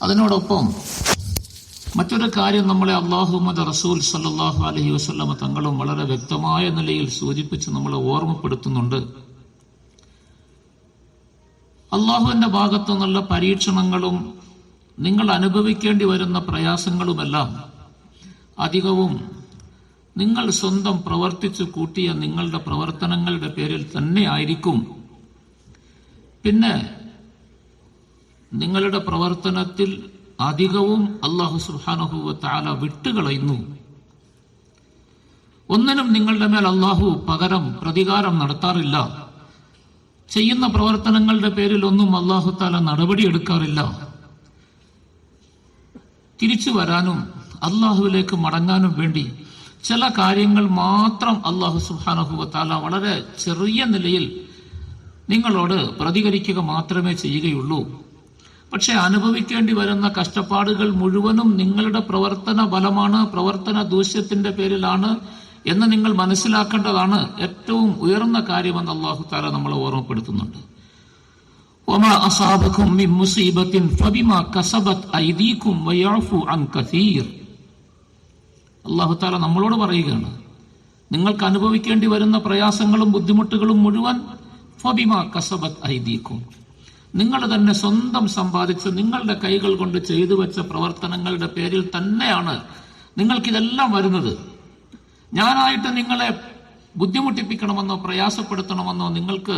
അതിനോടൊപ്പം മറ്റൊരു കാര്യം നമ്മളെ അല്ലാഹുമ്മദ് റസൂൽ സല്ലല്ലാഹു അലൈഹി വസല്ലമ തങ്ങളും വളരെ വ്യക്തമായ നിലയിൽ സൂചിപ്പിച്ച് നമ്മളെ ഓർമ്മപ്പെടുത്തുന്നുണ്ട്. അള്ളാഹുവിന്റെ ഭാഗത്തു നിന്നുള്ള പരീക്ഷണങ്ങളും നിങ്ങൾ അനുഭവിക്കേണ്ടി വരുന്ന പ്രയാസങ്ങളുമെല്ലാം അധികവും നിങ്ങൾ സ്വന്തം പ്രവർത്തിച്ചു കൂട്ടിയ നിങ്ങളുടെ പ്രവർത്തനങ്ങളുടെ പേരിൽ തന്നെ ആയിരിക്കും. പിന്നെ നിങ്ങളുടെ പ്രവർത്തനത്തിൽ അധികവും അല്ലാഹു സുബ്ഹാനഹു വ തആല വിട്ടുകളയുന്നു. ഒന്നിനും നിങ്ങളുടെ മേൽ അല്ലാഹു പകരം പ്രതികാരം നടത്താറില്ല. ചെയ്യുന്ന പ്രവർത്തനങ്ങളുടെ പേരിൽ ഒന്നും അല്ലാഹു തആല നടപടിയെടുക്കാറില്ല. തിരിച്ചു വരാനും അല്ലാഹുവിലേക്ക് മടങ്ങാനും വേണ്ടി ചില കാര്യങ്ങൾ മാത്രം അല്ലാഹു സുബ്ഹാനഹു വ തആല വളരെ ചെറിയ നിലയിൽ നിങ്ങളോട് പ്രതികരിക്കുക മാത്രമേ ചെയ്യുകയുള്ളൂ. പക്ഷെ അനുഭവിക്കേണ്ടി വരുന്ന കഷ്ടപ്പാടുകൾ മുഴുവനും നിങ്ങളുടെ പ്രവർത്തന ബലമാണ്, പ്രവർത്തന ദൂഷ്യത്തിന്റെ പേരിലാണ് എന്ന് നിങ്ങൾ മനസ്സിലാക്കേണ്ടതാണ് ഏറ്റവും ഉയർന്ന കാര്യമെന്ന് അല്ലാഹു തആല നമ്മളെ ഓർമ്മപ്പെടുത്തുന്നുണ്ട്. വമാ അസാബകും മിൻ മുസീബത്തിൻ ഫബിമാ കസബത് ഐദീകും വയഅഫു അൻ കസീർ. അല്ലാഹു തആല നമ്മളോട് പറയുകയാണ്, നിങ്ങൾക്ക് അനുഭവിക്കേണ്ടി വരുന്ന പ്രയാസങ്ങളും ബുദ്ധിമുട്ടുകളും മുഴുവൻ ഫബിമാ കസബത് ഐദീകും, നിങ്ങൾ തന്നെ സ്വന്തം സമ്പാദിച്ച് നിങ്ങളുടെ കൈകൾ കൊണ്ട് ചെയ്തു വെച്ച പ്രവർത്തനങ്ങളുടെ പേരിൽ തന്നെയാണ് നിങ്ങൾക്കിതെല്ലാം വരുന്നത്. ഞാനായിട്ട് നിങ്ങളെ ബുദ്ധിമുട്ടിപ്പിക്കണമെന്നോ പ്രയാസപ്പെടുത്തണമെന്നോ നിങ്ങൾക്ക്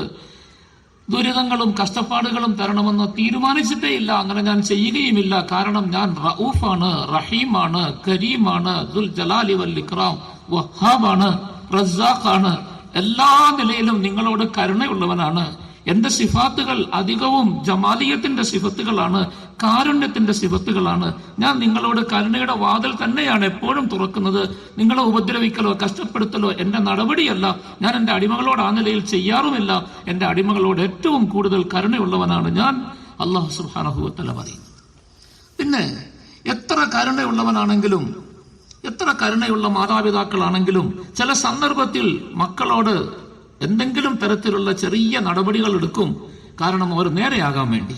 ദുരിതങ്ങളും കഷ്ടപ്പാടുകളും തരണമെന്നോ തീരുമാനിച്ചിട്ടേ ഇല്ല. അങ്ങനെ ഞാൻ ചെയ്യുകയുമില്ല. കാരണം ഞാൻ റഊഫാണ്, റഹീമാണ്, കരീമാണ്, ദുൽ ജലാലി വൽ ഇക്റാം, വഹാബാണ്, റസാഖാണ്. എല്ലാ നിലയിലും നിങ്ങളോട് കരുണയുള്ളവനാണ്. എന്റെ സിഫാത്തുകൾ അധികവും ജമാലിയത്തിന്റെ സിഫത്തുകളാണ്, കാരുണ്യത്തിന്റെ സിഫത്തുകളാണ്. ഞാൻ നിങ്ങളോട് കരുണയുടെ വാതിൽ തന്നെയാണ് എപ്പോഴും തുറക്കുന്നത്. നിങ്ങളെ ഉപദ്രവിക്കലോ കഷ്ടപ്പെടുത്തലോ എന്റെ നടപടിയല്ല. ഞാൻ എന്റെ അടിമകളോട് ആ നിലയിൽ ചെയ്യാറുമില്ല. എന്റെ അടിമകളോട് ഏറ്റവും കൂടുതൽ കരുണയുള്ളവനാണ് ഞാൻ, അല്ലാഹു സുബ്ഹാനഹു വ തആല പറയുന്നു. പിന്നെ എത്ര കരുണയുള്ളവനാണെങ്കിലും, എത്ര കരുണയുള്ള മാതാപിതാക്കളാണെങ്കിലും ചില സന്ദർഭത്തിൽ മക്കളോട് എന്തെങ്കിലും തരത്തിലുള്ള ചെറിയ നടപടികൾ എടുക്കും. കാരണം അവർ നേരെയാകാൻ വേണ്ടി,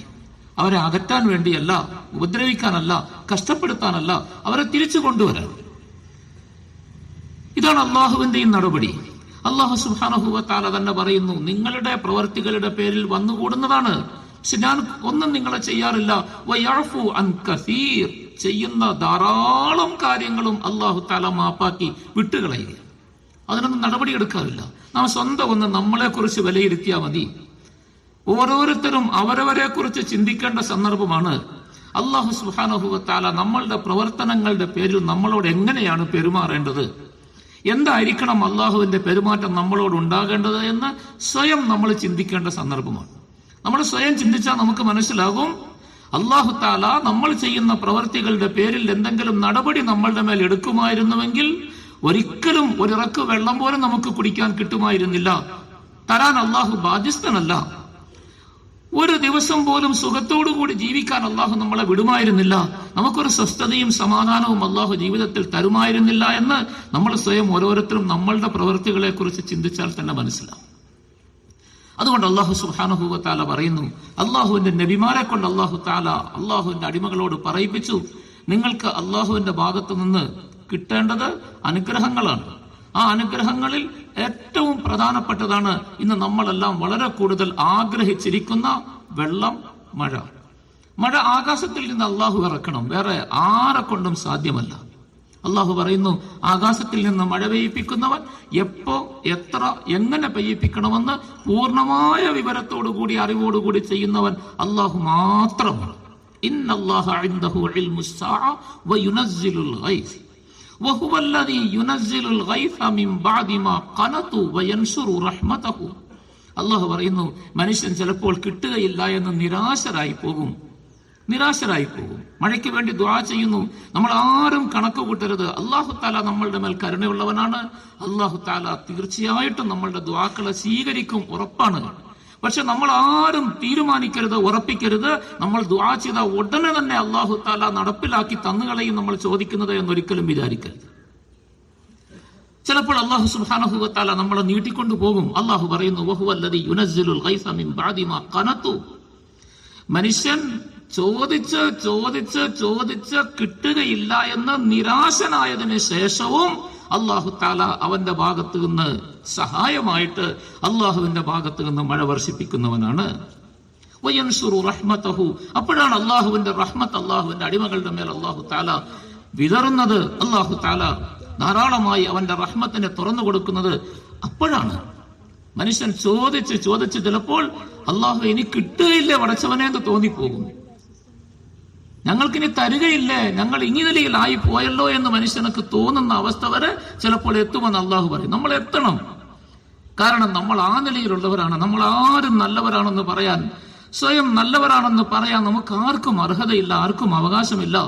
അവരെ അകറ്റാൻ വേണ്ടിയല്ല, ഉപദ്രവിക്കാനല്ല, കഷ്ടപ്പെടുത്താനല്ല, അവരെ തിരിച്ചു കൊണ്ടുവരാൻ. ഇതാണ് അള്ളാഹുവിന്റെയും നടപടി. അല്ലാഹു സുബ്ഹാനഹു വ തആല തന്നെ പറയുന്നു, നിങ്ങളുടെ പ്രവർത്തികളുടെ പേരിൽ വന്നുകൂടുന്നതാണ്. പക്ഷെ ഞാൻ ഒന്നും നിങ്ങളെ ചെയ്യാറില്ല. വയഅഫു അൻ കസീർ, ചെയ്യുന്ന ധാരാളം കാര്യങ്ങളും അല്ലാഹു തആല മാപ്പാക്കി വിട്ടുകളയുക. അതിനൊന്നും നടപടിയെടുക്കാറില്ല. നാം സ്വന്തം ഒന്ന് നമ്മളെ കുറിച്ച് വിലയിരുത്തിയാൽ മതി. ഓരോരുത്തരും അവരവരെ കുറിച്ച് ചിന്തിക്കേണ്ട സന്ദർഭമാണ്. അല്ലാഹു സുബ്ഹാനഹു വ തആല നമ്മളുടെ പ്രവർത്തനങ്ങളുടെ പേരിൽ നമ്മളോട് എങ്ങനെയാണ് പെരുമാറേണ്ടത്, എന്തായിരിക്കണം അല്ലാഹുവിന്റെ പെരുമാറ്റം നമ്മളോട് ഉണ്ടാകേണ്ടത് എന്ന് സ്വയം നമ്മൾ ചിന്തിക്കേണ്ട സന്ദർഭമാണ്. നമ്മൾ സ്വയം ചിന്തിച്ചാൽ നമുക്ക് മനസ്സിലാകും, അല്ലാഹു തആല നമ്മൾ ചെയ്യുന്ന പ്രവർത്തികളുടെ പേരിൽ എന്തെങ്കിലും നടപടി നമ്മളുടെ മേൽ എടുക്കുമായിരുന്നുവെങ്കിൽ ഒരിക്കലും ഒരിറക്ക് വെള്ളം പോലും നമുക്ക് കുടിക്കാൻ കിട്ടുമായിരുന്നില്ല. തരാൻ അല്ലാഹു ബാധ്യസ്ഥനല്ല. ഒരു ദിവസം പോലും സുഖത്തോടുകൂടി ജീവിക്കാൻ അല്ലാഹു നമ്മളെ വിടുമായിരുന്നില്ല. നമുക്കൊരു സ്വസ്ഥതയും സമാധാനവും അല്ലാഹു ജീവിതത്തിൽ തരുമായിരുന്നില്ല എന്ന് നമ്മൾ സ്വയം ഓരോരുത്തരും നമ്മളുടെ പ്രവൃത്തികളെ കുറിച്ച് ചിന്തിച്ചാൽ തന്നെ മനസ്സിലാവും. അതുകൊണ്ട് അല്ലാഹു സുബ്ഹാനഹു വ തആല പറയുന്നു, അല്ലാഹുവിന്റെ നബിമാരെ കൊണ്ട് അല്ലാഹു തആല അല്ലാഹുവിന്റെ അടിമകളോട് പറയിപ്പിച്ചു, നിങ്ങൾക്ക് അല്ലാഹുവിന്റെ ഭാഗത്തു നിന്ന് കിട്ടേണ്ടത് അനുഗ്രഹങ്ങളാണ്. ആ അനുഗ്രഹങ്ങളിൽ ഏറ്റവും പ്രധാനപ്പെട്ടതാണ് ഇന്ന് നമ്മളെല്ലാം വളരെ കൂടുതൽ ആഗ്രഹിച്ചിരിക്കുന്ന വെള്ളം, മഴ. മഴ ആകാശത്തിൽ നിന്ന് അല്ലാഹു ഇറക്കണം, വേറെ ആരെ കൊണ്ടും സാധ്യമല്ല. അല്ലാഹു പറയുന്നു, ആകാശത്തിൽ നിന്ന് മഴ പെയ്യിപ്പിക്കുന്നവൻ എപ്പോ, എത്ര, എങ്ങനെ പെയ്യിപ്പിക്കണമെന്ന് പൂർണ്ണമായ വിവരത്തോടുകൂടി അറിവോടുകൂടി ചെയ്യുന്നവൻ അല്ലാഹു മാത്രമാണ്. ഇന്നല്ലാഹ ഇൻദഹു ഇൽമുസ് സാഅ വയുനസ്സിലുൽ ഗൈസ് വഹുവ അല്ലദീ യുനസ്സിലുൽ ഗൈസ മിൻ ബഅദി മാ ഖനതു വയൻസുറു റഹ്മതഹു. അല്ലാഹു പറയുന്നു, മനുഷ്യൻ ചിലപ്പോൾ കിട്ടുകയില്ല എന്ന് നിരാശരായി പോകും. മഴയ്ക്ക് വേണ്ടി ദുആ ചെയ്യുന്നു. നമ്മൾ ആരും കണക്ക് കൂട്ടരുത്. അല്ലാഹു തആല നമ്മളുടെ മേൽ കരുണയുള്ളവനാണ്. അല്ലാഹു തആല തീർച്ചയായിട്ടും നമ്മളുടെ ദുആക്കളെ സ്വീകരിക്കും, ഉറപ്പാണ്. പക്ഷെ നമ്മൾ ആരും തീരുമാനിക്കരുത്, ഉറപ്പിക്കരുത്, നമ്മൾ ദുആ ചെയ്ത ഉടനെ തന്നെ അല്ലാഹു തആല നടപ്പിലാക്കി തന്നുകളയും നമ്മൾ ചോദിക്കുന്നത് എന്നൊരിക്കലും വിചാരിക്കരുത്. ചിലപ്പോൾ അല്ലാഹു സുബ്ഹാനഹു വ തആല നമ്മളെ നീട്ടിക്കൊണ്ടു പോകും. അല്ലാഹു പറയുന്നു, വഹുവല്ലദീ യുനസ്സിലുൽ ഗൈസ മിൻ ബഅദി മാ ഖനതു. മനുഷ്യൻ ചോദിച്ച് ചോദിച്ച് ചോദിച്ച് കിട്ടുകയില്ല എന്ന് നിരാശനായതിനു ശേഷവും അല്ലാഹു തആല അവന്റെ ഭാഗത്ത് നിന്ന് സഹായമായിട്ട് അള്ളാഹുവിന്റെ ഭാഗത്ത് നിന്ന് മഴ വർഷിപ്പിക്കുന്നവനാണ്. വയൻസുറു റഹ്മതഹു, അപ്പോഴാണ് അള്ളാഹുവിന്റെ റഹ്മത്ത് അള്ളാഹുവിന്റെ അടിമകളുടെ മേൽ അള്ളാഹു തആല വിതറുന്നത്. അള്ളാഹു തആല ധാരാളമായി അവന്റെ റഹ്മത്തിനെ തുറന്നു കൊടുക്കുന്നത് അപ്പോഴാണ്. മനുഷ്യൻ ചോദിച്ച് ചോദിച്ച് ചിലപ്പോൾ അള്ളാഹു ഇനി കിട്ടുകയില്ലേ പടച്ചവനെ എന്ന് തോന്നിപ്പോകും. ഞങ്ങൾക്കിനി തരികയില്ലേ, ഞങ്ങൾ ഇങ്ങിനിലയിലായി പോയല്ലോ എന്ന് മനുഷ്യനക്ക് തോന്നുന്ന അവസ്ഥ വരെ ചിലപ്പോൾ എത്തുമെന്ന് അള്ളാഹു പറയും. നമ്മൾ എത്തണം. കാരണം നമ്മൾ ആ നിലയിലുള്ളവരാണ്. നമ്മൾ ആരും നല്ലവരാണെന്ന് പറയാൻ, സ്വയം നല്ലവരാണെന്ന് പറയാൻ നമുക്ക് ആർക്കും അർഹതയില്ല, ആർക്കും അവകാശമില്ല.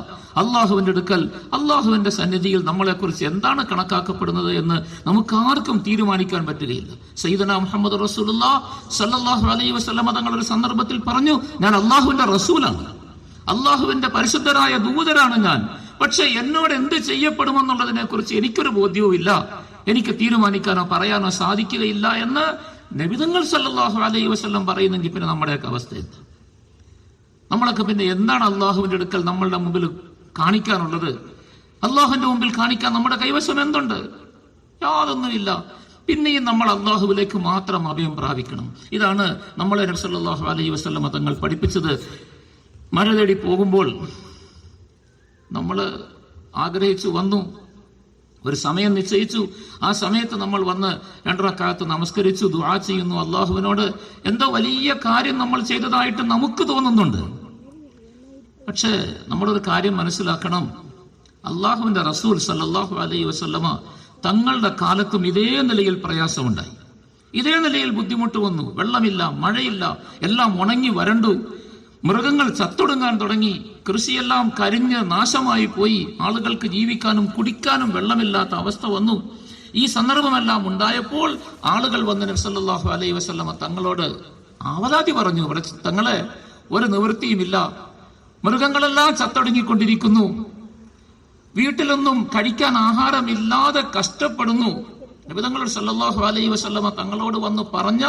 അള്ളാഹുവിന്റെ അടുക്കൽ, അള്ളാഹുവിന്റെ സന്നിധിയിൽ നമ്മളെക്കുറിച്ച് എന്താണ് കണക്കാക്കപ്പെടുന്നത് എന്ന് നമുക്ക് ആർക്കും തീരുമാനിക്കാൻ പറ്റുകയില്ല. സയ്യിദുനാ മുഹമ്മദ് റസൂലുള്ളാഹി സ്വല്ലല്ലാഹു അലൈഹി വസല്ലം തങ്ങൾ ഒരു സന്ദർഭത്തിൽ പറഞ്ഞു, ഞാൻ അള്ളാഹുവിന്റെ റസൂലാണ്, അള്ളാഹുവിന്റെ പരിശുദ്ധരായ ദൂതരാണ് ഞാൻ. പക്ഷെ എന്നോട് എന്ത് ചെയ്യപ്പെടുമെന്നുള്ളതിനെ കുറിച്ച് എനിക്കൊരു ബോധ്യവും ഇല്ല, എനിക്ക് തീരുമാനിക്കാനോ പറയാനോ സാധിക്കുകയില്ല എന്ന് നബിതങ്ങൾ സല്ലല്ലാഹു അലൈഹി വസല്ലം പറയുന്നെങ്കിൽ പിന്നെ നമ്മുടെയൊക്കെ അവസ്ഥ എന്താ? നമ്മളൊക്കെ പിന്നെ എന്താണ് അള്ളാഹുവിന്റെ അടുക്കൽ നമ്മളുടെ മുമ്പിൽ കാണിക്കാനുള്ളത്? അള്ളാഹുവിന്റെ മുമ്പിൽ കാണിക്കാൻ നമ്മുടെ കൈവശം എന്തുണ്ട്? യാതൊന്നുമില്ല. പിന്നെയും നമ്മൾ അള്ളാഹുവിലേക്ക് മാത്രം അഭയം പ്രാപിക്കണം. ഇതാണ് നമ്മളെ നബി സല്ലല്ലാഹു അലൈഹി വസല്ലം തങ്ങൾ പഠിപ്പിച്ചത്. മഴ തേടി പോകുമ്പോൾ നമ്മൾ ആഗ്രഹിച്ചു വന്നു, ഒരു സമയം നിശ്ചയിച്ചു, ആ സമയത്ത് നമ്മൾ വന്ന് 2 റക്അത്ത് നമസ്കരിച്ചു, ദുആ ചെയ്യുന്നു അള്ളാഹുവിനോട്. എന്തോ വലിയ കാര്യം നമ്മൾ ചെയ്തതായിട്ട് നമുക്ക് തോന്നുന്നുണ്ട്. പക്ഷേ നമ്മളൊരു കാര്യം മനസ്സിലാക്കണം, അള്ളാഹുവിന്റെ റസൂൽ സല്ലല്ലാഹു അലൈഹി വസല്ലമ തങ്ങളുടെ കാലത്തും ഇതേ നിലയിൽ പ്രയാസമുണ്ടായി, ഇതേ നിലയിൽ ബുദ്ധിമുട്ട് വന്നു. വെള്ളമില്ല, മഴയില്ല, എല്ലാം ഉണങ്ങി വരണ്ടു, മൃഗങ്ങൾ ചത്തൊടുങ്ങാൻ തുടങ്ങി, കൃഷിയെല്ലാം കരിഞ്ഞ് നാശമായി പോയി, ആളുകൾക്ക് ജീവിക്കാനും കുടിക്കാനും വെള്ളമില്ലാത്ത അവസ്ഥ വന്നു. ഈ സന്ദർഭമെല്ലാം ഉണ്ടായപ്പോൾ ആളുകൾ വന്ന് നബി സല്ലല്ലാഹു അലൈഹി വസല്ലമ തങ്ങളോട് ആവലാതി പറഞ്ഞു, തങ്ങളെ ഒരു നിവൃത്തിയുമില്ല, മൃഗങ്ങളെല്ലാം ചത്തൊടുങ്ങിക്കൊണ്ടിരിക്കുന്നു, വീട്ടിലൊന്നും കഴിക്കാൻ ആഹാരമില്ലാതെ കഷ്ടപ്പെടുന്നു. നബി തങ്ങൾ സല്ലല്ലാഹു അലൈഹി വസല്ലമ തങ്ങളോട് വന്ന് പറഞ്ഞ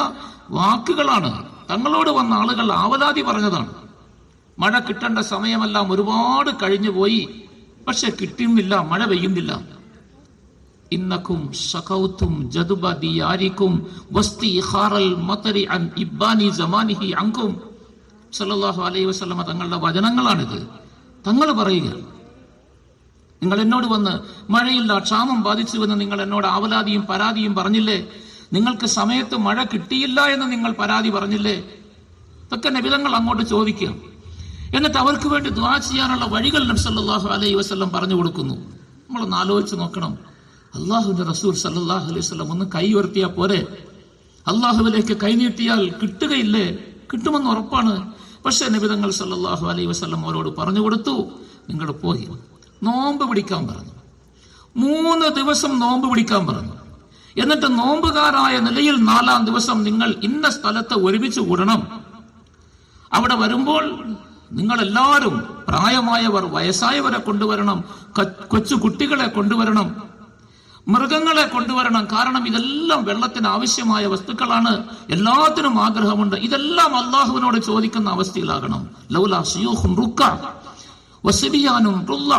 വാക്കുകളാണ്, തങ്ങളോട് വന്ന ആളുകൾ ആവലാതി പറഞ്ഞതാണ്. മഴ കിട്ടേണ്ട സമയമെല്ലാം ഒരുപാട് കഴിഞ്ഞു പോയി, പക്ഷെ കിട്ടുന്നില്ല, മഴ പെയ്യുന്നില്ല. ഇന്നക്കും ശകൗതും ജദബ ദിയാരിക്കും വസ്തിഖാറൽ മതരി അൻ ഇബ്ബാനി സമാനിഹി അൻകും. സല്ലല്ലാഹു അലൈഹി വസല്ലമ തങ്ങളുടെ വചനങ്ങളാണിത്. തങ്ങൾ പറയുക, നിങ്ങൾ എന്നോട് വന്ന് മഴയില്ല, ക്ഷാമം ബാധിച്ചുവെന്ന് നിങ്ങൾ എന്നോട് ആവലാതിയും പരാതിയും പറഞ്ഞില്ലേ, നിങ്ങൾക്ക് സമയത്ത് മഴ കിട്ടിയില്ല എന്ന് നിങ്ങൾ പരാതി പറഞ്ഞില്ലേ? ഇതൊക്കെ നബി തങ്ങൾ അങ്ങോട്ട് ചോദിക്കുക. എന്നിട്ട് അവർക്ക് വേണ്ടി ദുആ ചെയ്യാനുള്ള വഴികൾ നബി സല്ലല്ലാഹു അലൈഹി വസല്ലം പറഞ്ഞു കൊടുക്കുന്നു. നമ്മളൊന്ന് ആലോചിച്ച് നോക്കണം. അള്ളാഹുവിന്റെ റസൂൽ സല്ലല്ലാഹു അലൈഹി വസല്ലം ഒന്ന് കൈ ഉയർത്തിയാൽ പോരെ? അള്ളാഹുവിലേക്ക് കൈനീട്ടിയാൽ കിട്ടുകയില്ലേ? കിട്ടുമെന്ന് ഉറപ്പാണ്. പക്ഷെ നബി തങ്ങൾ സല്ലല്ലാഹു അലൈഹി വസല്ലം അവരോട് പറഞ്ഞു കൊടുത്തു, നിങ്ങൾ പോയി നോമ്പ് പിടിക്കാൻ പറഞ്ഞു. 3 ദിവസം നോമ്പ് പിടിക്കാൻ പറഞ്ഞു. എന്നിട്ട് നോമ്പുകാരായ നിലയിൽ 4-ാം ദിവസം നിങ്ങൾ ഇന്ന സ്ഥലത്ത് ഒരുമിച്ച് കൂടണം. അവിടെ വരുമ്പോൾ നിങ്ങൾ എല്ലാവരും, പ്രായമായവർ, വയസ്സായവരെ കൊണ്ടുവരണം, കൊച്ചു കുട്ടികളെ കൊണ്ടുവരണം, മൃഗങ്ങളെ കൊണ്ടുവരണം. കാരണം ഇതെല്ലാം വെള്ളത്തിന് ആവശ്യമായ വസ്തുക്കളാണ്, എല്ലാത്തിനും ആഗ്രഹമുണ്ട്. ഇതെല്ലാം അള്ളാഹുവിനോട് ചോദിക്കുന്ന അവസ്ഥയിലാകണം. ലൗലാ ശുയൂഖുൻ റുക്ക വസിബിയാനും റുല്ല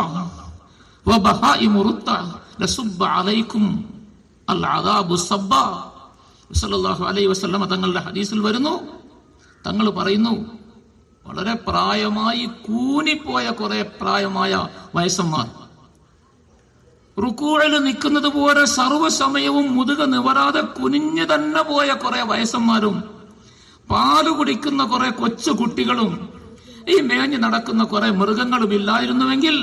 വബഹായിമു റുത്ത ലസുബ്ബ അലൈക്കും അൽ അദാബു സബ്ബ. സല്ലല്ലാഹു അലൈഹി വസല്ലം തങ്ങളുടെ ഹദീസിൽ വരുന്നു, തങ്ങൾ പറയുന്നു, വളരെ പ്രായമായി കൂനിപ്പോയ കുറെ പ്രായമായ വയസ്സന്മാർ, റുക്കൂഴിൽ നിൽക്കുന്നത് പോലെ സർവ്വസമയവും മുതുക നിവരാതെ കുനിഞ്ഞു തന്നെ പോയ കുറെ വയസ്സന്മാരും, പാല് കുടിക്കുന്ന കുറെ കൊച്ചു കുട്ടികളും, ഈ മേഞ്ഞു നടക്കുന്ന കുറെ മൃഗങ്ങളും ഇല്ലായിരുന്നുവെങ്കിൽ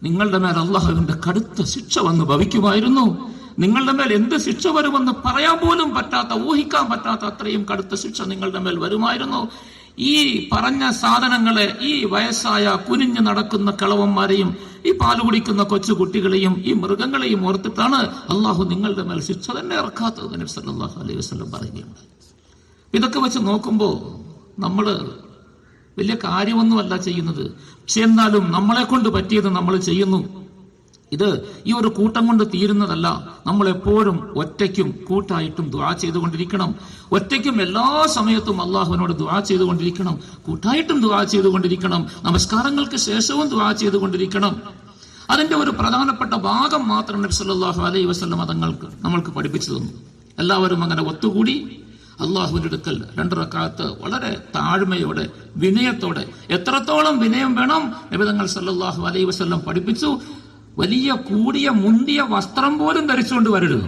നിങ്ങളുടെ മേൽ അള്ളാഹുവിന്റെ കടുത്ത ശിക്ഷ വന്ന് ഭവിക്കുമായിരുന്നു. നിങ്ങളുടെ മേൽ എന്ത് ശിക്ഷ വരുമെന്ന് പറയാൻ പോലും പറ്റാത്ത, ഊഹിക്കാൻ പറ്റാത്ത അത്രയും കടുത്ത ശിക്ഷ നിങ്ങളുടെ മേൽ വരുമായിരുന്നു. ഈ പറഞ്ഞ സാധനങ്ങളെ, ഈ വയസ്സായ കുനിഞ്ഞു നടക്കുന്ന കിളവന്മാരെയും ഈ പാല് കുടിക്കുന്ന കൊച്ചു കുട്ടികളെയും ഈ മൃഗങ്ങളെയും ഓർത്തിട്ടാണ് അള്ളാഹു നിങ്ങളുടെ മേൽ ശിക്ഷ തന്നെ ഇറക്കാത്തത് നബി സല്ലല്ലാഹു അലൈഹി വസല്ലം പറയുകയുണ്ട്. ഇതൊക്കെ വെച്ച് നോക്കുമ്പോൾ നമ്മള് വലിയ കാര്യമൊന്നുമല്ല ചെയ്യുന്നത്. പക്ഷെ എന്നാലും നമ്മളെ കൊണ്ട് പറ്റിയത് നമ്മൾ ചെയ്യുന്നു. ഇത് ഈ ഒരു കൂട്ടം കൊണ്ട് തീരുന്നതല്ല. നമ്മൾ എപ്പോഴും ഒറ്റയ്ക്കും കൂട്ടായിട്ടും ദുആ ചെയ്തുകൊണ്ടിരിക്കണം. ഒറ്റയ്ക്കും എല്ലാ സമയത്തും അള്ളാഹുവിനോട് ദുആ ചെയ്തുകൊണ്ടിരിക്കണം. കൂട്ടായിട്ടും ദുആ ചെയ്തുകൊണ്ടിരിക്കണം. നമസ്കാരങ്ങൾക്ക് ശേഷവും ദുആ ചെയ്തുകൊണ്ടിരിക്കണം. അതിന്റെ ഒരു പ്രധാനപ്പെട്ട ഭാഗം മാത്രം നബി സല്ലല്ലാഹു അലൈഹി വസല്ലം തങ്ങൾക്ക് നമ്മൾക്ക് പഠിപ്പിച്ചു തന്നു. എല്ലാവരും അങ്ങനെ ഒത്തുകൂടി അള്ളാഹുവിന്റെ അടുക്കൽ 2 റക്അത്ത് വളരെ താഴ്മയോടെ വിനയത്തോടെ, എത്രത്തോളം വിനയം വേണം നബി തങ്ങൾ സല്ലല്ലാഹു അലൈഹി വസല്ലം പഠിപ്പിച്ചു. വലിയ കൂടിയ മുന്തിയ വസ്ത്രം പോലും ധരിച്ചുകൊണ്ട് വരരുത്.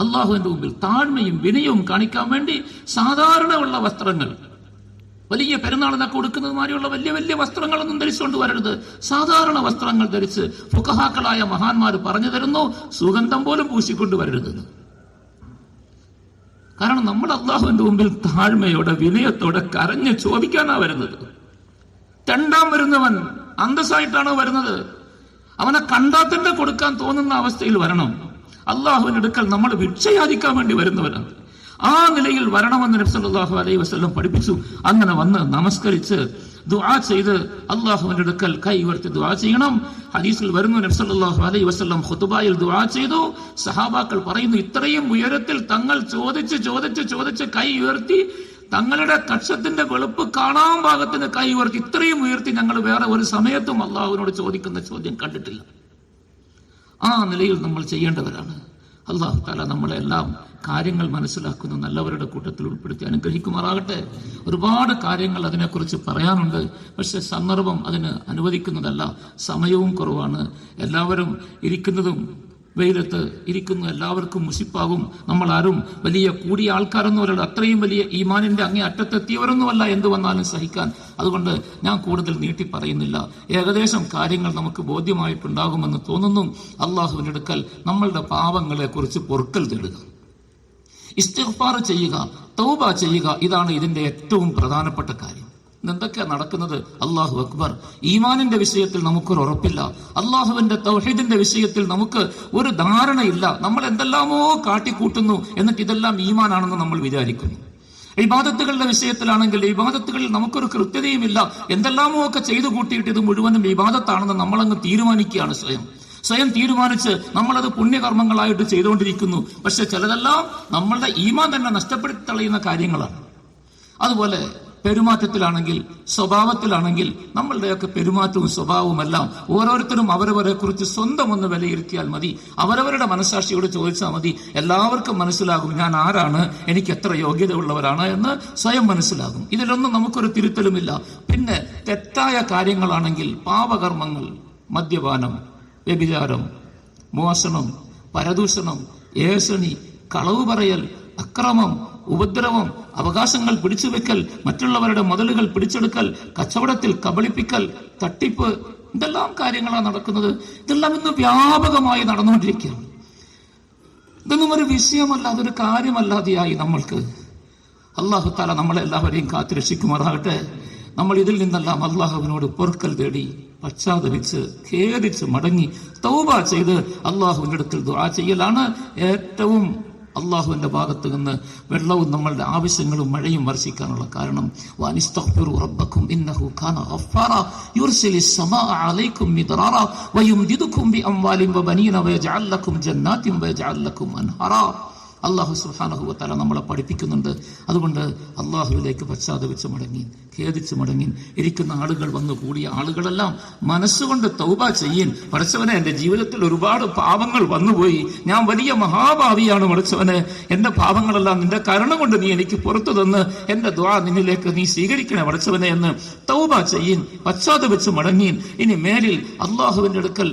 അള്ളാഹുവിന്റെ മുമ്പിൽ താഴ്മയും വിനയവും കാണിക്കാൻ വേണ്ടി സാധാരണ ഉള്ള വസ്ത്രങ്ങൾ, വലിയ പെരുന്നാളിനൊക്കെ കൊടുക്കുന്നത് മാതിരിയുള്ള വലിയ വലിയ വസ്ത്രങ്ങളൊന്നും ധരിച്ചുകൊണ്ട് വരരുത്. സാധാരണ വസ്ത്രങ്ങൾ ധരിച്ച് ഫുഖഹാക്കളായ മഹാന്മാർ പറഞ്ഞു തരുന്നു, സുഗന്ധം പോലും പൂശിക്കൊണ്ട് വരരുതെന്ന്. കാരണം നമ്മൾ അള്ളാഹുവിന്റെ മുമ്പിൽ താഴ്മയോടെ വിനയത്തോടെ കരഞ്ഞ് ചോദിക്കാനാ വരുന്നത്. രണ്ടാം വരുന്നവൻ അന്തസ്സായിട്ടാണോ വരുന്നത്? അവനെ കണ്ടാൽ തന്നെ കൊടുക്കാൻ തോന്നുന്ന അവസ്ഥയിൽ വരണം. അള്ളാഹുവിന്റെ അടുക്കൽ നമ്മൾ ഭിക്ഷയാചിക്കാൻ വേണ്ടി വരുന്നവരാണ്. ആ നിലയിൽ വരണമെന്ന് നബി സല്ലല്ലാഹു അലൈഹി വസല്ലം പഠിപ്പിച്ചു. അങ്ങനെ വന്ന് നമസ്കരിച്ച് ദുആ ചെയ്ത് അള്ളാഹുവിന്റെ അടുക്കൽ കൈ ഉയർത്തി ദുആ ചെയ്യണം. ഹദീസിൽ വരുന്നു, നബി സല്ലല്ലാഹു അലൈഹി വസല്ലം ഖുതുബയിൽ ദുആ ചെയ്തു. സഹാബാക്കൾ പറയുന്നു, ഇത്രയും ഉയരത്തിൽ തങ്ങൾ ചോദിച്ച് കൈ ഉയർത്തി തങ്ങളുടെ കക്ഷത്തിന്റെ വെളുപ്പ് കാണാൻ പാകത്തിന് കൈ ഉയർത്തി, ഇത്രയും ഉയർത്തി ഞങ്ങൾ വേറെ ഒരു സമയത്തും അള്ളാഹുവിനോട് ചോദിക്കുന്ന ചോദ്യം കണ്ടിട്ടില്ല. ആ നിലയിൽ നമ്മൾ ചെയ്യേണ്ടവരാണ്. അല്ലാഹു തആല നമ്മളെല്ലാം കാര്യങ്ങൾ മനസ്സിലാക്കുന്ന നല്ലവരുടെ കൂട്ടത്തിൽ ഉൾപ്പെടുത്തി അനുഗ്രഹിക്കുമാറാകട്ടെ. ഒരുപാട് കാര്യങ്ങൾ അതിനെക്കുറിച്ച് പറയാനുണ്ട്. പക്ഷെ സന്ദർഭം അതിന് അനുവദിക്കുന്നതല്ല. സമയവും കുറവാണ്. എല്ലാവരും ഇരിക്കുന്നതും വെയിലത്ത് ഇരിക്കുന്ന എല്ലാവർക്കും മുഷിപ്പാകും. നമ്മൾ ആരും വലിയ കൂടിയ ആൾക്കാരൊന്നുമല്ല, അത്രയും വലിയ ഈമാനിന്റെ അങ്ങേ അറ്റത്തെത്തിയവരൊന്നുമല്ല എന്ത് വന്നാലും സഹിക്കാൻ. അതുകൊണ്ട് ഞാൻ കൂടുതൽ നീട്ടി പറയുന്നില്ല. ഏകദേശം കാര്യങ്ങൾ നമുക്ക് ബോധ്യമായിട്ടുണ്ടാകുമെന്ന് തോന്നുന്നു. അള്ളാഹുവിന്റെ അടുക്കൽ നമ്മളുടെ പാപങ്ങളെ കുറിച്ച് പൊറുക്കൽ തേടുക, ഇസ്തിഗ്ഫാർ ചെയ്യുക, തൗബ ചെയ്യുക. ഇതാണ് ഇതിന്റെ ഏറ്റവും പ്രധാനപ്പെട്ട കാര്യം. എന്തൊക്കെയാ നടക്കുന്നത്? അല്ലാഹു അക്ബർ. ഈമാനിന്റെ വിഷയത്തിൽ നമുക്കൊരു ഉറപ്പില്ല. അള്ളാഹുവിന്റെ തൗഹീദിന്റെ വിഷയത്തിൽ നമുക്ക് ഒരു ധാരണയില്ല. നമ്മൾ എന്തെല്ലാമോ കാട്ടിക്കൂട്ടുന്നു, എന്നിട്ട് ഇതെല്ലാം ഈമാനാണെന്ന് നമ്മൾ വിചാരിക്കുന്നു. ഇബാദത്തുകളുടെ വിഷയത്തിലാണെങ്കിൽ ഇബാദത്തുകളിൽ നമുക്കൊരു കൃത്യതയുമില്ല. എന്തെല്ലാമോ ഒക്കെ ചെയ്തു കൂട്ടിയിട്ട് ഇത് മുഴുവനും ഇബാദത്താണെന്ന് നമ്മളങ്ങ് തീരുമാനിക്കുകയാണ്. സ്വയം തീരുമാനിച്ച് നമ്മളത് പുണ്യകർമ്മങ്ങളായിട്ട് ചെയ്തുകൊണ്ടിരിക്കുന്നു. പക്ഷെ ചിലതെല്ലാം നമ്മളുടെ ഈമാൻ തന്നെ നഷ്ടപ്പെടുത്തി തളയുന്ന കാര്യങ്ങളാണ്. അതുപോലെ പെരുമാറ്റത്തിലാണെങ്കിൽ, സ്വഭാവത്തിലാണെങ്കിൽ നമ്മളുടെയൊക്കെ പെരുമാറ്റവും സ്വഭാവവും എല്ലാം ഓരോരുത്തരും അവരവരെ കുറിച്ച് സ്വന്തം ഒന്ന് വിലയിരുത്തിയാൽ മതി. അവരവരുടെ മനസാക്ഷിയോട് ചോദിച്ചാൽ മതി. എല്ലാവർക്കും മനസ്സിലാകും ഞാൻ ആരാണ്, എനിക്ക് എത്ര യോഗ്യത ഉള്ളവരാണ് എന്ന് സ്വയം മനസ്സിലാകും. ഇതിലൊന്നും നമുക്കൊരു തിരുത്തലുമില്ല. പിന്നെ തെറ്റായ കാര്യങ്ങളാണെങ്കിൽ പാപകർമ്മങ്ങൾ, മദ്യപാനം, വ്യഭിചാരം, മോഷണം, പരദൂഷണം, ഏഷണി, കളവ് പറയൽ, അക്രമം, ഉപദ്രവം, അവകാശങ്ങൾ പിടിച്ചുവെക്കൽ, മറ്റുള്ളവരുടെ മുതലുകൾ പിടിച്ചെടുക്കൽ, കച്ചവടത്തിൽ കബളിപ്പിക്കൽ, തട്ടിപ്പ്, ഇതെല്ലാം കാര്യങ്ങളാണ് നടക്കുന്നത്. ഇതെല്ലാം ഇന്ന് വ്യാപകമായി നടന്നുകൊണ്ടിരിക്കുകയാണ്. ഇതൊന്നും ഒരു വിഷയമല്ല, അതൊരു കാര്യമല്ലാതെയായി നമ്മൾക്ക്. അല്ലാഹു തആല നമ്മളെല്ലാവരെയും കാത്തുരക്ഷിക്കുമാറാകട്ടെ. നമ്മൾ ഇതിൽ നിന്നെല്ലാം അള്ളാഹുവിനോട് പൊറുക്കൽ തേടി പശ്ചാത്തപിച്ച് ഖേദിച്ച് മടങ്ങി തൗബ ചെയ്ത് അള്ളാഹുവിന്റെ അടുക്കൽ ദുആ ചെയ്യലാണ് ഏറ്റവും അള്ളാഹുവിന്റെ ഭാഗത്ത് നിന്ന് വെള്ളവും നമ്മളുടെ ആവശ്യങ്ങളും മഴയും വർഷിക്കാനുള്ള കാരണം. വനിസ്തഗ്ഫിറു റബ്ബക്കും ഇന്നഹു കാന ഗഫാറ യുർസിലിസ് സമാഅ അലൈക്കും മിദ്റാറ വയുംദിദുക്കും ബിഅംവാലിൻ വബനീന വയജ്അൽ ലക്കും ജന്നാത്തിൻ വയജ്അൽ ലക്കും അൻഹാറ. അല്ലാഹു സുബ്ഹാനഹു വ തആല നമ്മളെ പഠിപ്പിക്കുന്നുണ്ട്. അതുകൊണ്ട് അള്ളാഹുവിലേക്ക് പശ്ചാത്തപിച്ച് മടങ്ങി ഖേദിച്ച് മടങ്ങി ഇരിക്കുന്ന ആളുകൾ വന്നു കൂടിയ ആളുകളെല്ലാം മനസ്സുകൊണ്ട് തൗബ ചെയ്യൻ. പടച്ചവനെ, എന്റെ ജീവിതത്തിൽ ഒരുപാട് പാപങ്ങൾ വന്നുപോയി, ഞാൻ വലിയ മഹാഭാവിയാണ് പടച്ചവനെ, എന്റെ പാപങ്ങളെല്ലാം നിന്റെ കരുണ കൊണ്ട് നീ എനിക്ക് പുറത്തു തന്ന് എന്റെ ദുആ നിന്നിലേക്ക് നീ സ്വീകരിക്കണേ പടച്ചവനെ എന്ന് തൗബ ചെയ്യൻ, പശ്ചാത്തപിച്ച് മടങ്ങി. ഇനി മേലിൽ അള്ളാഹുവിന്റെ അടുക്കൽ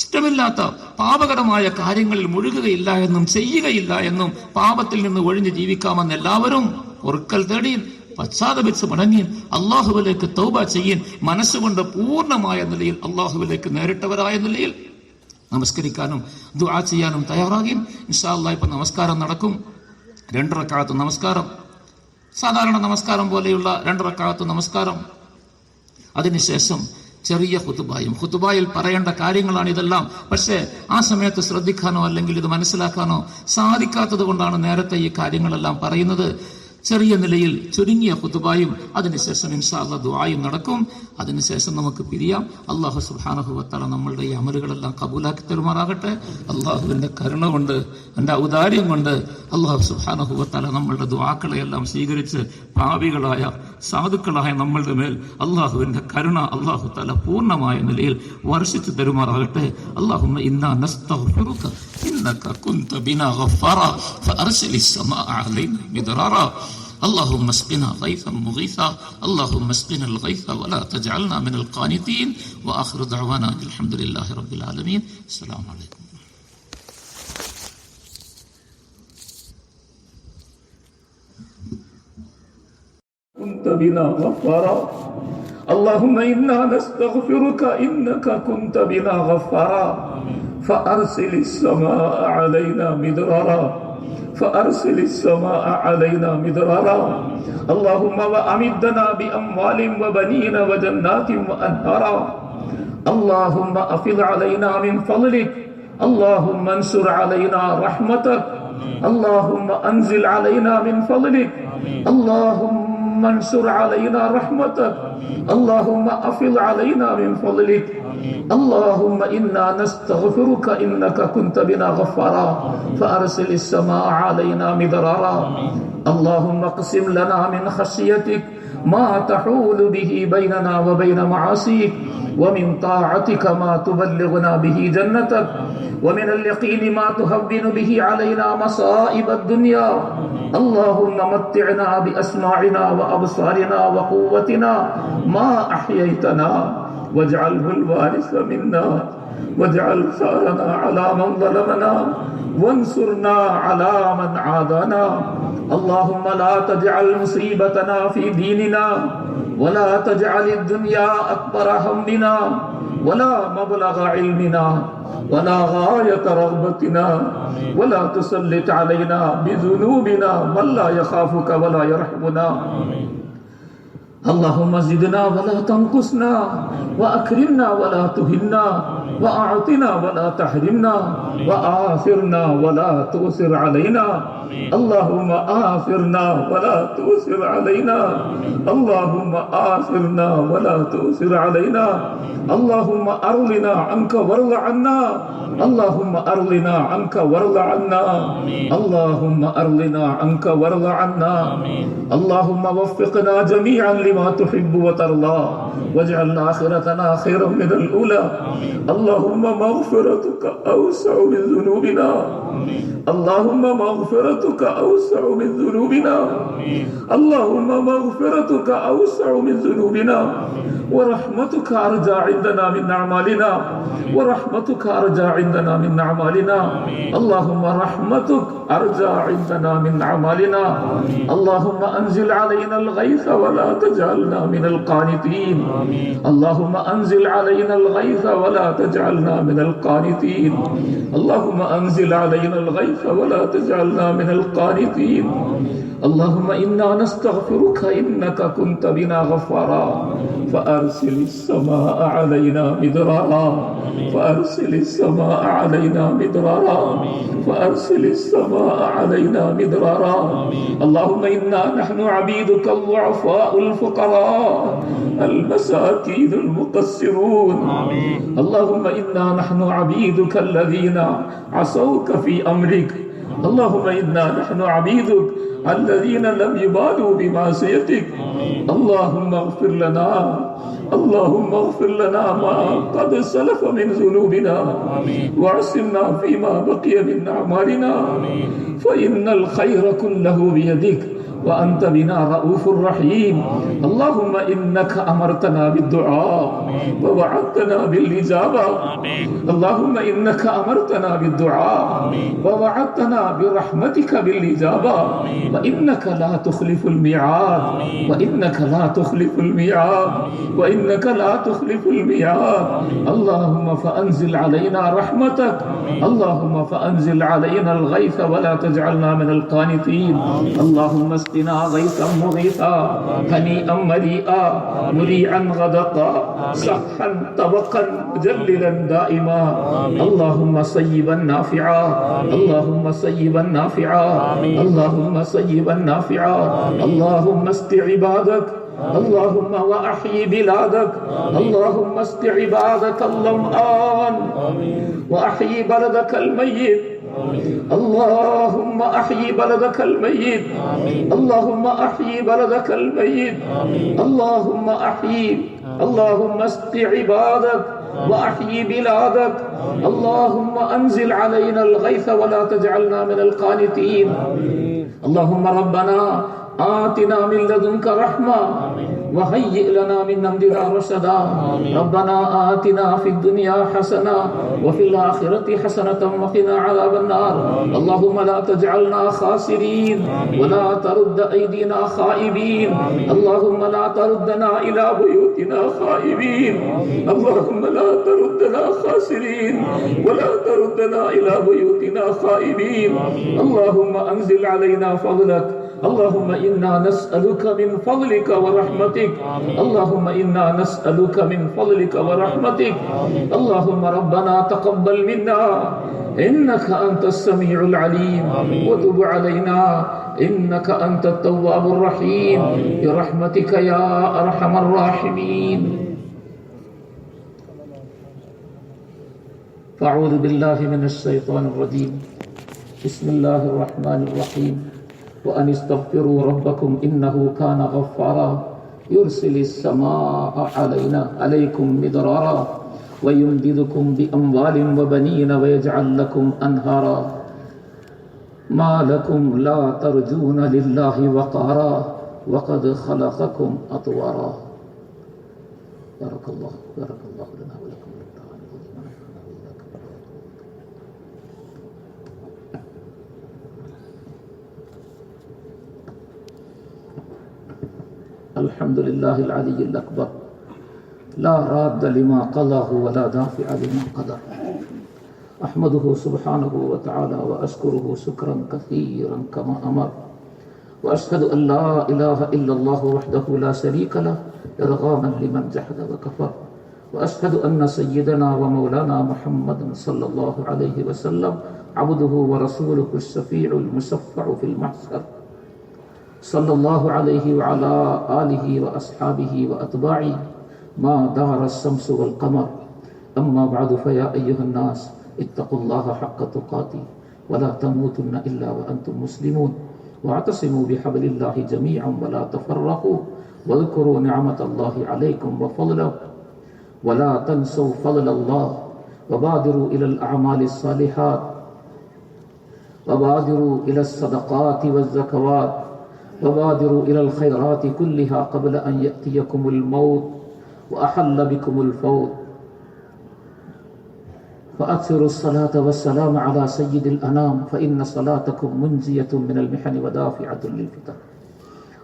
ഇഷ്ടമില്ലാത്ത പാപകരമായ കാര്യങ്ങളിൽ മുഴുകുകയില്ല എന്നും ചെയ്യുകയില്ല എന്നും പാപത്തിൽ നിന്ന് ഒഴിഞ്ഞ് ജീവിക്കാമെന്ന് എല്ലാവരും പൊറുക്കൽ തേടി പശ്ചാത്തപിച്ച് മടങ്ങി അള്ളാഹുവിലേക്ക് തൗബ ചെയ്യൻ. മനസ്സുകൊണ്ട് പൂർണ്ണമായ നിലയിൽ അള്ളാഹുവിലേക്ക് നേരിട്ടവരായ നിലയിൽ നമസ്കരിക്കാനും ദുആ ചെയ്യാനും തയ്യാറാകും. ഇൻഷാ അല്ലാഹ് ഇപ്പൊ നമസ്കാരം നടക്കും. 2 റക്അത്ത് നമസ്കാരം, സാധാരണ നമസ്കാരം പോലെയുള്ള 2 റക്അത്ത് നമസ്കാരം. അതിനുശേഷം ചെറിയ ഖുതുബായും, ഖുതുബായിൽ പറയേണ്ട കാര്യങ്ങളാണ് ഇതെല്ലാം. പക്ഷേ ആ സമയത്ത് ശ്രദ്ധിക്കാനോ അല്ലെങ്കിൽ ഇത് മനസ്സിലാക്കാനോ സാധിക്കാത്തത് കൊണ്ടാണ് നേരത്തെ ഈ കാര്യങ്ങളെല്ലാം പറയുന്നത്. ചെറിയ നിലയിൽ ചുരുങ്ങിയ ഖുതുബായും അതിനുശേഷം ഇൻഷാ അല്ലാഹ് ദുആയും നടക്കും. അതിനുശേഷം നമുക്ക് പിരിയാം. അല്ലാഹു സുബ്ഹാനഹു വ തആല നമ്മളുടെ ഈ അമലുകളെല്ലാം കബൂലാക്കി തരുമാറാകട്ടെ. അല്ലാഹുവിന്റെ കരുണ കൊണ്ട്, എൻ്റെ ഔദാര്യം കൊണ്ട് അല്ലാഹു സുബ്ഹാനഹു വ തആല നമ്മളുടെ ദുആക്കളെയെല്ലാം സ്വീകരിച്ച് പാപികളായ സാധുക്കളായ നമ്മളുടെ മേൽ അല്ലാഹുവിന്റെ കരുണ അല്ലാഹു തആല പൂർണ്ണമായ നിലയിൽ വർഷിച്ചു തരുമാറാകട്ടെ. അല്ലാഹുമ്മ ഇന്നാ നസ്തഗ്ഫിറുക ഇന്നക കുൻത ബിനാ ഗഫാറാ ഫഅർസിലിസ് സമാഅ അലൈനാ മിദ്റാറാ اللهم اسقنا غيثا مغيثا اللهم اسقنا الغيث ولا تجعلنا من القانطين واخر دعوانا الحمد لله رب العالمين. السلام عليكم. كنت بنا غفارا اللهم انا نستغفرك انك كنت بنا غفارا فارسل السماء علينا مدرارا فأرسل السماء علينا مدرارا اللهم وأمدنا بأموال وبنين وجنات وأنهارا اللهم أفض علينا من فضلك اللهم انصر علينا رحمتك اللهم أنزل علينا من فضلك اللهم انصر علينا رحمتك اللهم أفض علينا من فضلك اللهم إنا نستغفرك إنك كنت بنا غفارا فأرسل السماء علينا مدرارا اللهم اقسم لنا من خشيتك ما تحول به بيننا وبين معاصيك ومن طاعتك ما تبلغنا به جنتك ومن اليقين ما تهون به علينا مصائب الدنيا اللهم متعنا بأسماعنا وأبصارنا وقوتنا ما أحييتنا واجعله الوارث منا واجعل ثارنا على من ظلمنا وانصرنا على من عادانا اللهم لا تجعل مصيبتنا في ديننا ولا تجعل الدنيا أكبر همنا ولا مبلغ علمنا ولا غاية رغبتنا ولا تسلط علينا بذنوبنا من لا يخافك ولا يرحمنا اللهم زدنا ولا تنقصنا وأكرمنا ولا تهنا وأعطنا ولا تحرمنا وآثرنا ولا تؤثر علينا اللهم آثرنا ولا تؤثر علينا اللهم آثرنا ولا تؤثر علينا اللهم أرضنا عنك وارض عنا اللهم أرضنا عنك وارض عنا اللهم أرضنا عنك وارض عنا اللهم وفقنا جميعا لما تحب وترضى واجعل آخرتنا خيرا من الأولى اللهم مغفرتك أوسع من ذنوبنا اللهم مغفرتك أوسع من ذنوبنا اللهم مغفرتك أوسع من ذنوبنا ورحمتك أرجى عندنا من أعمالنا ورحمتك أرجى عندنا من أعمالنا اللهم رحمتك أرجى عندنا من أعمالنا اللهم أنزل علينا الغيث ولا تجعلنا من القانطين اللهم أنزل علينا الغيث ولا تجعلنا من القانطين اللهم أنزل علينا الغيث ولا تجعلنا من القانطين اللهم إنا نستغفرك إنك كنت بنا غفارا فأرسل السماء علينا مدرارا فأرسل السماء علينا مدرارا فأرسل السماء علينا مدرارا اللهم إنا نحن عبيدك الضعفاء الفقراء المساكين المقصرون اللهم إنا نحن عبيدك الذين عصوك في أمرك اللهم إنا نحن عبيدك الذين لم يبالوا بمعصيتك اللهم اغفر لنا اللهم اغفر لنا ما قد سلف من ذنوبنا وعصمنا فيما بقي من أعمالنا فإن الخير كله بيدك وأنت بنا رؤوف رحيم اللهم إنك أمرتنا بالدعاء ووعدتنا بالإجابة اللهم إنك أمرتنا بالدعاء ووعدتنا برحمتك بالإجابة وإنك لا تخلف الميعاد وإنك لا تخلف الميعاد وإنك لا تخلف الميعاد اللهم فأنزل علينا رحمتك اللهم فأنزل علينا الغيث ولا تجعلنا من القانطين اللهم اسقنا غيثا مغيثا هنيئا مريئا مريعا غدقا صحا طبقا مجللا دائما اللهم صيبا نافعا اللهم صيبا نافعا اللهم صيبا نافعا اللهم اسق عبادك اللهم وأحيي بلادك اللهم اسق عبادك اللمآن وأحيي بلدك الميت اللهم أحيي بلدك الميت اللهم أحيي بلدك الميت اللهم أحيي اللهم اسق عبادك وأحيي بلادك اللهم أنزل علينا الغيث ولا تجعلنا من القانتين اللهم ربنا آتنا من لدنك رحمة وهيئ لنا من أمرنا رشدا ربنا آتنا في الدنيا حسنة وفي الآخرة حسنة وقنا عذاب النار اللهم لا تجعلنا خاسرين ولا ترد أيدينا خائبين اللهم لا تردنا إلى بيوتنا خائبين اللهم لا تردنا خاسرين ولا تردنا إلى بيوتنا خائبين اللهم أنزل علينا فضلك اللهم إنا نسألك من فضلك ورحمتك اللهم إنا نسألك من فضلك ورحمتك اللهم ربنا تقبل منا إنك أنت السميع العليم وتب علينا إنك أنت التواب الرحيم برحمتك يا أرحم الراحمين فأعوذ بالله من الشيطان الرجيم بسم الله الرحمن الرحيم وأن استغفروا ربكم إنه كان غفارا يرسل السماء عليكم مدرارا ويمددكم بأموال وبنين ويجعل لكم أنهارا ما لكم لا ترجون لله وقارا وقد خلقكم أطوارا بارك الله لنا ولكم الحمد لله العلي الأكبر لا راد لما قضاه ولا دافع لما قدر أحمده سبحانه وتعالى وأشكره شكرا كثيرا كما أمر وأشهد أن لا إله إلا الله وحده لا شريك له إرغاما لمن جحد وكفر وأشهد أن سيدنا ومولانا محمد صلى الله عليه وسلم عبده ورسوله الشفيع المشفع في المحشر صلى الله عليه وعلى آله وأصحابه وأتباعه ما دار الشمس والقمر أما بعد فيا أيها الناس اتقوا الله حق تقاته ولا تموتن إلا وأنتم مسلمون واعتصموا بحبل الله جميعا ولا تفرقوا واذكروا نعمة الله عليكم وفضله ولا تنسوا فضل الله وبادروا إلى الأعمال الصالحات وبادروا إلى الصدقات والزكوات وبادروا إلى الخيرات كلها قبل أن يأتيكم الموت وأحل بكم الفوت فأكثروا الصلاة والسلام على سيد الأنام فإن صلاتكم منجية من المحن ودافعة للفتن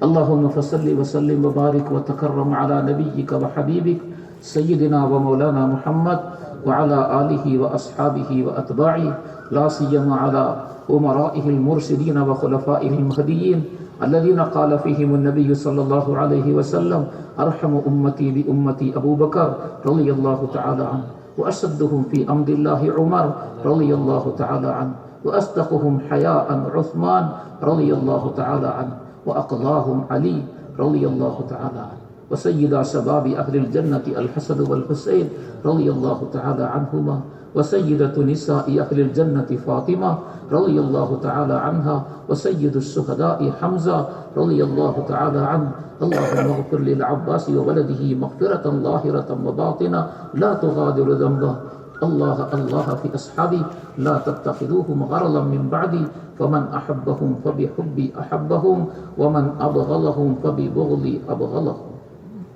اللهم فصل وسلم وبارك وتكرم على نبيك وحبيبك سيدنا ومولانا محمد وعلى آله وأصحابه وأتباعه لا سيما على أمرائه المرشدين وخلفائه المهديين الذين قال فيهم النبي صلى الله عليه وسلم أرحم أمتي بأمتي أبو بكر رضي الله تعالى عنه وأشدهم في أمر الله عمر رضي الله تعالى عنه وأصدقهم حياء عثمان رضي الله تعالى عنه وأقضاهم علي رضي الله تعالى عنه وسيدا شباب أهل الجنة الحسن والحسين رضي الله تعالى عنهما وسيدة نساء أهل الجنة فاطمة رضي الله تعالى عنها وسيد الشهداء حمزة رضي الله تعالى عنه اللهم اغفر للعباس وولده مغفرة ظاهرة وباطنة لا تغادر ذنبه الله في أصحابي لا تتخذوهم غرضا من بعدي فمن أحبهم فبحبي أحبهم ومن أبغضهم فببغضي أبغضهم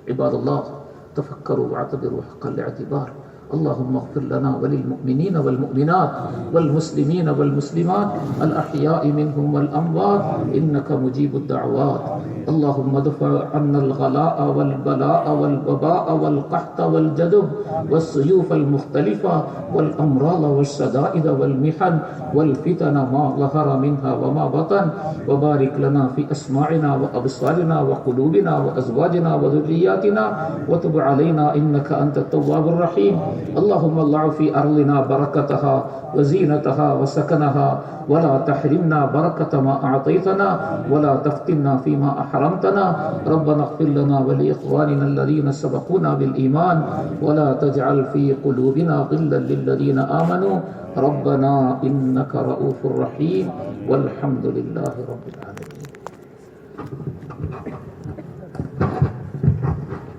عباد الله تفكروا واعتبروا حق الاعتبار اللهم اغفر لنا وللمؤمنين والمؤمنات والمسلمين والمسلمات الأحياء منهم والأموات إنك مجيب الدعوات. اللهم ادفع عنا الغلاء والبلاء والوباء والقحط والجدب والسيوف المختلفة والأمراض والشدائد والمحن والفتن ما ظهر منها وما بطن، وبارك لنا في أسماعنا وأبصارنا وقلوبنا وأزواجنا وذرياتنا، وتب علينا إنك أنت التواب الرحيم. اللهم الله في أرضنا بركتها وزينتها وسكنها، ولا تحرمنا بركة ما أعطيتنا ولا تفتنا فيما أحرمتنا. ربنا اغفر لنا ولإخواننا الذين سبقونا بالإيمان ولا تجعل في قلوبنا غلا للذين آمنوا ربنا إنك رؤوف رحيم والحمد لله رب العالمين.